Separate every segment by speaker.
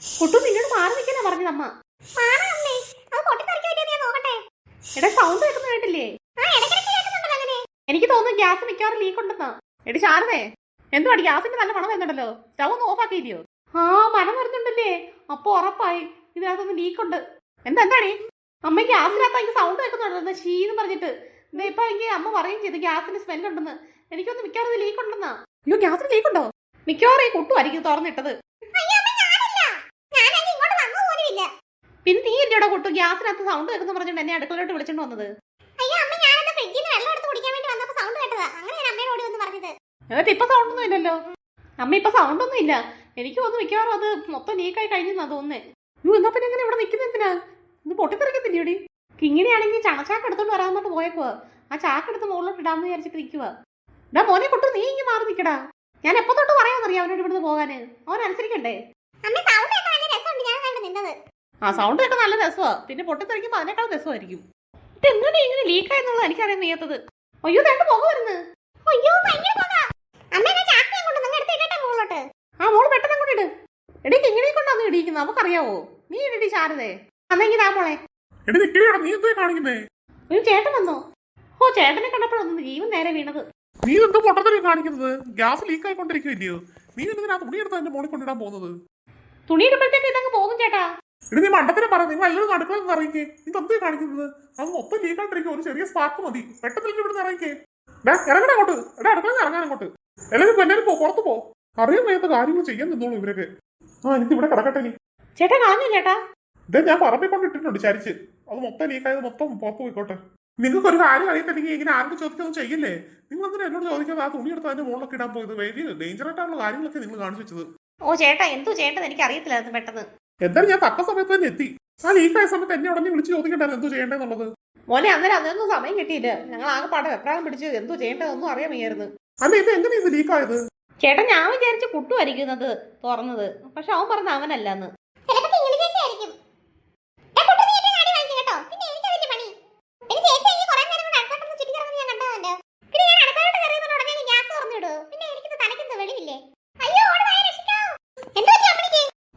Speaker 1: കുട്ടു നിന്നോട് മാറി നിൽക്കാനാ പറഞ്ഞത് അമ്മ. എടാ സൗണ്ട് കേൾക്കുന്ന കേട്ടില്ലേ? എനിക്ക് തോന്നുന്നു ഗ്യാസ് മിക്കവാറും ലീക്ക് ഉണ്ടെന്നാ. എടി ശാരദേ, എന്തുവാടി ഗ്യാസിന്റെ നല്ല മണം വരുന്നുണ്ടല്ലോ, സ്റ്റവ് ഒന്ന് ഓഫ് ആക്കിയില്ലയോ? ആ മണം വരുന്നുണ്ടല്ലേ, അപ്പൊ ഉറപ്പായി ഇതിനകത്തൊന്ന് ലീക്ക് ഉണ്ട്. എന്താടി അമ്മ ഗ്യാസിനകത്ത് എനിക്ക് സൗണ്ട് കേൾക്കുന്നുണ്ടോ ഷീന്ന് പറഞ്ഞിട്ട്? ഇപ്പൊ എനിക്ക് അമ്മ പറയുകയും ചെയ്തു ഗ്യാസിന് സ്മെൽ ഉണ്ടെന്ന്. എനിക്കൊന്ന് മിക്കവാറും ലീക്ക് ഉണ്ടെന്നാ. അയ്യോ ഗ്യാസിന് ലീക്ക് ഉണ്ടോ? മിക്കവാറും ഈ കുട്ടുമായിരിക്കും തുറന്നിട്ടത്. പിന്നെ നീ എന്റെയോടെ കുട്ടു ഗ്യാസിനകത്ത് സൗണ്ട് കേൾക്കുന്നു പറഞ്ഞിട്ട് എന്നെ അടുക്കളോട്ട് വിളിച്ചോണ്ട് വന്നത്? എന്നിട്ട് ഇപ്പൊ സൗണ്ട് ഒന്നും ഇല്ലല്ലോ. അമ്മ ഇപ്പൊ സൗണ്ട് ഒന്നും ഇല്ല. എനിക്ക് തോന്നുന്നു മിക്കവാറും അത് മൊത്തം ലീക്കായി കഴിഞ്ഞാ തോന്നുന്നേ. അയ്യോ എന്നാ പിന്നെ എങ്ങനെ ഇവിടെ നിൽക്കുന്ന എന്തിനാ? ഇത് പൊട്ടിത്തെറിക്കത്തില്ലേടി? ഇങ്ങനെയാണെങ്കിൽ ചണച്ചാക്ക് എടുത്തോണ്ട് വരാമെന്നോട്ട് പോയേക്കുവാ. ആ ചാക്കെടുത്ത് മുകളിലോട്ട് ഇടാന്ന് വിചാരിച്ചിട്ട് നിൽക്കുക. ഇടാ മോനെ കുട്ടു, നീ ഇങ്ങനെ മാറി നിൽക്കടാ. ഞാൻ എപ്പോ തൊട്ട് പറയാന്നറിയാം അവനോട് ഇവിടുന്ന് പോകാന്. അവൻ അനുസരിക്കണ്ടേ? ആ സൗണ്ട് ഒക്കെ നല്ല രസമാ. പിന്നെ പൊട്ടിത്തെറിക്കുമ്പോ അതിനേക്കാൾ രസമായിരിക്കും. ഇത് എങ്ങനെ ഇങ്ങനെ ലീക്കായെന്നുള്ളത് എനിക്കറിയാൻ വയ്യാത്തത്. അയ്യോ രണ്ട് പുക വരുന്നു. ആ മോള് പെട്ടെന്ന് അങ്ങോട്ട് ഇട്. എടീക്ക് ഇങ്ങനെ കൊണ്ടാന്ന് ഇടിക്കുന്നത് നമുക്കറിയാവോ? നീ ഇടി ശാരദേ. അന്നെങ്കിൽ ആ മോളെ ഒരു ചേട്ടൻ വന്നോ? ഓ ചേട്ടനെ കണ്ടപ്പോഴൊന്നും ജീവൻ നേരെ വീണത്.
Speaker 2: നീ എന്താ പൊട്ടത്തല്ലേ കാണിക്കുന്നത്? ഗ്യാസ് ലീക്ക് ആയിക്കൊണ്ടിരിക്കുമല്ലയോ? നീ എന്തിനാ തുണി എടുത്ത് എന്റെ മോളിൽ കൊണ്ടിടാൻ പോകുന്നത്?
Speaker 1: തുണി ഇടുമ്പോഴത്തേക്ക് ഇതങ്ങ് പോകും ചേട്ടാ.
Speaker 2: ഇത് നീ മണ്ടത്തിനെ പറ. നിങ്ങൾ എല്ലാവരും അടുക്കള അറിയിക്കേ. നീ തന്തേ കാണിക്കുന്നത്? അത് മൊത്തം ലീക്കായിട്ടിരിക്കും. ഒരു ചെറിയ സ്പാർക്ക് മതി. പെട്ടെന്ന് ഇവിടെ അറിയിക്കേ. ഇറങ്ങണ അങ്ങോട്ട്. എടാ അടുക്കള ഇറങ്ങാൻ അങ്ങോട്ട്. എല്ലാവരും പുറത്തു പോ. അറിയാൻ വയ്യാത്ത കാര്യങ്ങൾ ചെയ്യാൻ നിന്നോളൂ ഇവരൊക്കെ. ആ എനിക്ക് ഇവിടെ കിടക്കട്ടെ. നീ
Speaker 1: ചേട്ടാ കളഞ്ഞു ചേട്ടാ.
Speaker 2: ഇതേ ഞാൻ പറമ്പിക്കൊണ്ടിട്ടിട്ടുണ്ട് ചരിച്ച്. അത് മൊത്തം ലീക്കായത് മൊത്തം പുറത്തു പോയിക്കോട്ടെ. നിങ്ങൾക്ക് ഒരു കാര്യം അറിയത്തില്ലെങ്കിൽ ഇങ്ങനെ ആർക്കും ചോദിക്കൊന്നും ചെയ്യില്ലേ? നിങ്ങൾ എന്തിനാ എന്നോട് ചോദിക്കാതെ ആ തുണി എടുത്ത് അതിന്റെ മുകളിലൊക്കെ ഇടാൻ പോയത്? വലിയ ഡേഞ്ചർ ആയിട്ടുള്ള കാര്യങ്ങളൊക്കെ നിങ്ങൾ കാണിച്ചു വെച്ചത്.
Speaker 1: ഓ ചേട്ടാ എന്തോ ചെയ്യേണ്ടത് എനിക്ക് അറിയത്തില്ല. പെട്ടെന്ന്
Speaker 2: എന്തായാലും ഞാൻ തക്ക സമയത്ത് തന്നെ എത്തി. ആ ലീക്കായ സമയത്ത് എന്നെ ഉടനെ വിളിച്ച് ചോദിക്കണ്ടായിരുന്നു എന്തോ ചെയ്യേണ്ടതെന്നുള്ളത്.
Speaker 1: മോനെ അന്നേരം അതൊന്നും സമയം കിട്ടിയില്ല. ഞങ്ങൾ ആകെ പാടെ വെപ്രാളം പിടിച്ച് എന്തോ ചെയ്യേണ്ടതൊന്നും അറിയാൻ വയ്യായിരുന്നു.
Speaker 2: അല്ല ഇത് എങ്ങനെ ഇത് ലീക്കായത്?
Speaker 1: ചേട്ടാ ഞാൻ വിചാരിച്ച് കുട്ടു അരിക്കുന്നത് തുറന്നത്. പക്ഷെ അവൻ പറഞ്ഞ അവനല്ലാന്ന്.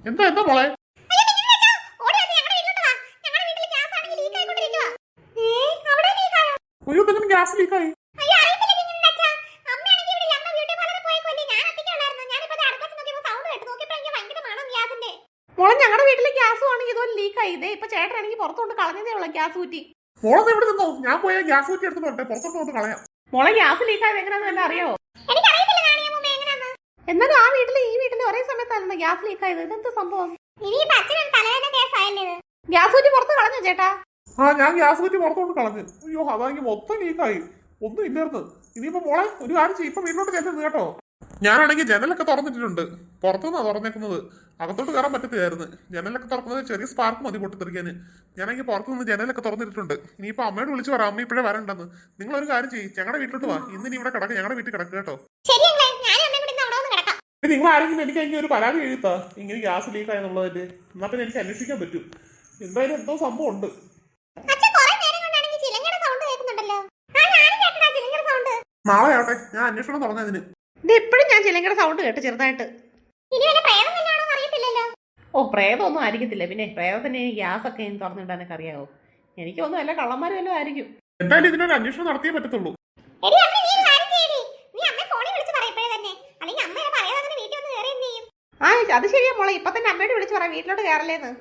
Speaker 2: എന്താ എന്താ മോളെ? അയ്യോ തന്നെ ഗ്യാസ് ലീക്കായി.
Speaker 1: മോളെ ഞങ്ങളുടെ വീട്ടിലെ ഗ്യാസ് ആണെങ്കിൽ ഇതുപോലെ ലീക്കായി. ഇതേ ഇപ്പൊ ചേട്ടനാണെങ്കിൽ പുറത്തോണ്ട് കളഞ്ഞതേ ഉള്ള ഗ്യാസ് ഊറ്റി.
Speaker 2: മോളെ എവിടെ നിന്നോ? ഞാൻ പോയ ഗ്യാസ് ഊറ്റി എടുത്ത് പോട്ടെ, പുറത്തോട്ട് കളയാം.
Speaker 1: മോളെ ഗ്യാസ് ലീക്കായത് എങ്ങനെയാന്ന് വല്ല അറിയാവോ? എന്നാലും ആ വീട്ടില് ഈ വീട്ടില് ഒരേ സമയത്തായിരുന്നു ഗ്യാസ് ലീക്കായത്. ഇതെന്ത് സംഭവം? ഗ്യാസ് ഊറ്റി പുറത്ത് കളഞ്ഞോ ചേട്ടാ?
Speaker 2: ആ ഞാൻ ഗ്യാസ് ഊറ്റി പുറത്തോട്ട് കളഞ്ഞു. അയ്യോ അതാണെങ്കിൽ മൊത്തം ലീക്കായി. ഒന്നും ഇല്ലായിരുന്നു. ഇനിയിപ്പോ മോളെ ഒരു കാര്യം ചെയ്യും. ഇപ്പൊ വീട്ടിലോട്ട് ചെല്ലുന്നത് കേട്ടോ. ഞാനാണെങ്കിൽ ജനലൊക്കെ തുറന്നിട്ടുണ്ട്. പുറത്തുനിന്നാണ് തുറന്നേക്കുന്നത്. അകത്തോട്ട് കയറാൻ പറ്റത്തില്ലായിരുന്നു. ജനലൊക്കെ തുറക്കുന്നത് ചെറിയ സ്പാർക്ക് മതി പൊട്ടിത്തെറിക്കാൻ. ഞാനെങ്കിൽ പുറത്തുനിന്ന് ജനലൊക്കെ തുറന്നിട്ടുണ്ട്. ഇനിയിപ്പോ അമ്മയോട് വിളിച്ച് പറ അമ്മ ഇപ്പോഴേ വരണ്ടെന്ന്. നിങ്ങളൊരു കാര്യം ചെയ്യും, ഞങ്ങളുടെ വീട്ടിലോട്ട് വാ. ഇന്ന് ഇവിടെ കിടക്കുക, ഞങ്ങളുടെ വീട്ടിൽ കിടക്കുക കേട്ടോ. നിങ്ങൾ ആരെങ്കിലും എനിക്ക് ഒരു പരാതി എഴുതാ ഇങ്ങനെ ഗ്യാസ് ലീക്ക് ആയെന്നുള്ളതിന്റെ. എന്നാ പിന്നെ എനിക്ക് അന്വേഷിക്കാൻ പറ്റും. എന്തായാലും എന്തോ സംഭവം ഉണ്ട്. നാളെ ആവട്ടെ, ഞാൻ അന്വേഷണം തുടങ്ങാതിന്.
Speaker 1: ഇത് എപ്പോഴും ഞാൻ ചിലങ്കയുടെ സൗണ്ട് കേട്ട് ചെറുതായിട്ട്. ഓ പ്രേതമൊന്നും ആയിരിക്കത്തില്ല. പിന്നെ പ്രേതത്തിന് ഗ്യാസ് ഒക്കെ തുറന്നിടാനൊക്കെ അറിയാവോ? എനിക്കൊന്നും അല്ല കള്ളന്മാരും വല്ലതും ആയിരിക്കും.
Speaker 2: എന്തായാലും ഇതിനൊരു അന്വേഷണം നടത്തിയേ പറ്റത്തുള്ളൂ.
Speaker 1: ആ അത് ശരിയാ മോളെ. ഇപ്പൊ തന്നെ അമ്മയോട് വിളിച്ചു പറയാം വീട്ടിലോട്ട് കയറലേന്ന്.